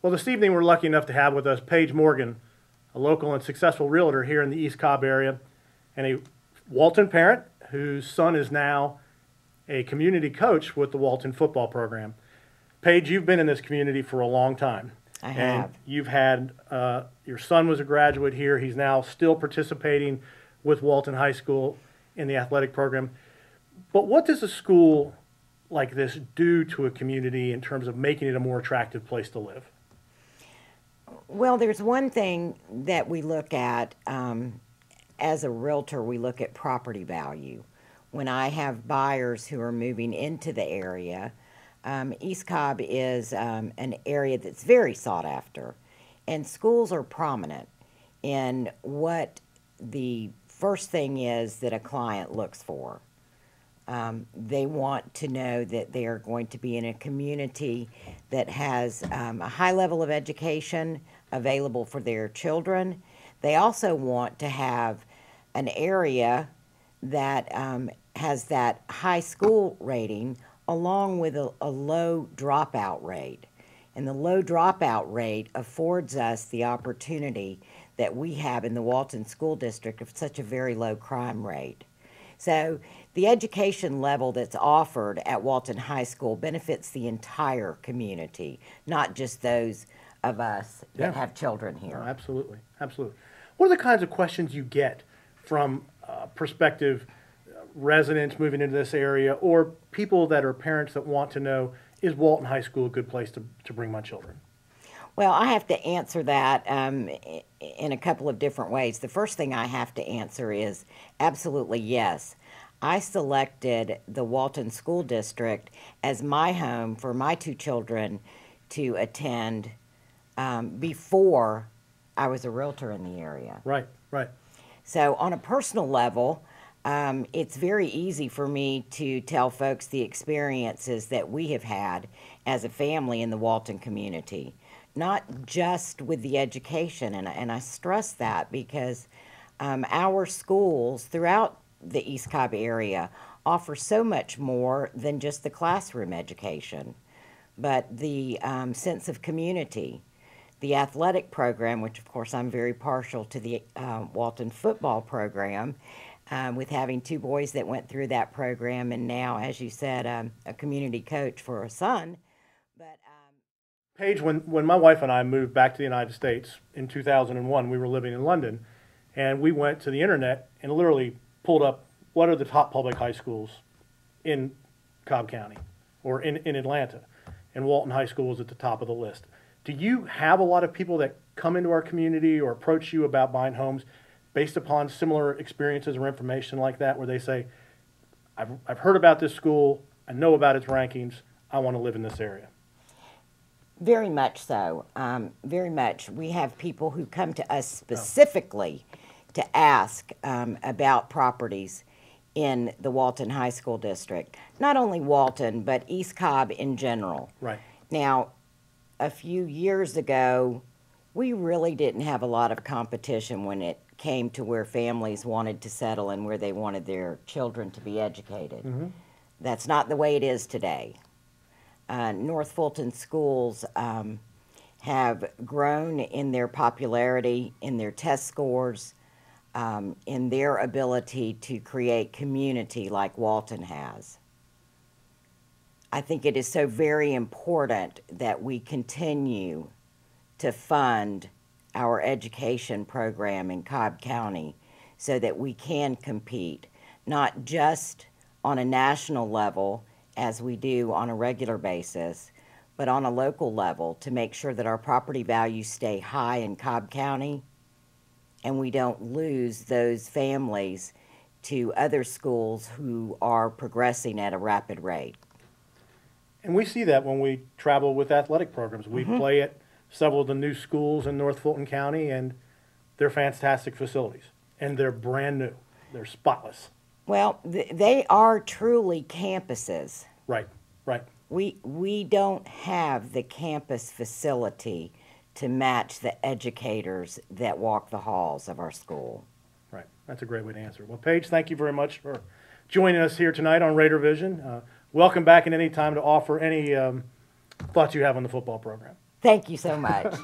Well, this evening we're lucky enough to have with us Paige Morgan, a local and successful realtor here in the East Cobb area, and a Walton parent whose son is now a community coach with the Walton football program. Paige, you've been in this community for a long time. I have. And you've had, your son was a graduate here. He's now still participating with Walton High School in the athletic program. But what does a school like this do to a community in terms of making it a more attractive place to live? Well, there's one thing that we look at as a realtor, we look at property value. When I have buyers who are moving into the area, East Cobb is an area that's very sought after, and schools are prominent in what the first thing is that a client looks for. They want to know that they are going to be in a community that has a high level of education available for their children. They also want to have an area that has that high school rating along with a low dropout rate. And the low dropout rate affords us the opportunity that we have in the Walton School District of such a very low crime rate. So the education level that's offered at Walton High School benefits the entire community, not just those of us that have children here. Oh, absolutely, absolutely. What are the kinds of questions you get from prospective residents moving into this area, or people that are parents that want to know, is Walton High School a good place to bring my children? Well, I have to answer that in a couple of different ways. The first thing I have to answer is absolutely yes. I selected the Walton School District as my home for my two children to attend before I was a realtor in the area. Right, right. So on a personal level, it's very easy for me to tell folks the experiences that we have had as a family in the Walton community. Not just with the education, and I stress that because our schools throughout the East Cobb area offer so much more than just the classroom education, but the sense of community, the athletic program, which of course I'm very partial to the Walton football program, with having two boys that went through that program, and now, as you said, a community coach for a son. But Paige, when my wife and I moved back to the United States in 2001, we were living in London, and we went to the internet and literally pulled up what are the top public high schools in Cobb County or in Atlanta, and Walton High School was at the top of the list. Do you have a lot of people that come into our community or approach you about buying homes based upon similar experiences or information like that, where they say, I've heard about this school, I know about its rankings, I want to live in this area? Very much so. Very much. We have people who come to us specifically to ask about properties in the Walton High School District. Not only Walton, but East Cobb in general. Right. Now, a few years ago, we really didn't have a lot of competition when it came to where families wanted to settle and where they wanted their children to be educated. Mm-hmm. That's not the way it is today. North Fulton schools have grown in their popularity, in their test scores, in their ability to create community like Walton has. I think it is so very important that we continue to fund our education program in Cobb County so that we can compete, not just on a national level as we do on a regular basis, but on a local level to make sure that our property values stay high in Cobb County and we don't lose those families to other schools who are progressing at a rapid rate. And we see that when we travel with athletic programs. We play at several of the new schools in North Fulton County, and they're fantastic facilities, and they're brand new. They're spotless. Well, they are truly campuses. Right, right. We don't have the campus facility to match the educators that walk the halls of our school. Right. That's a great way to answer. Well, Paige, thank you very much for joining us here tonight on Raider Vision. Welcome back at any time to offer any thoughts you have on the football program. Thank you so much.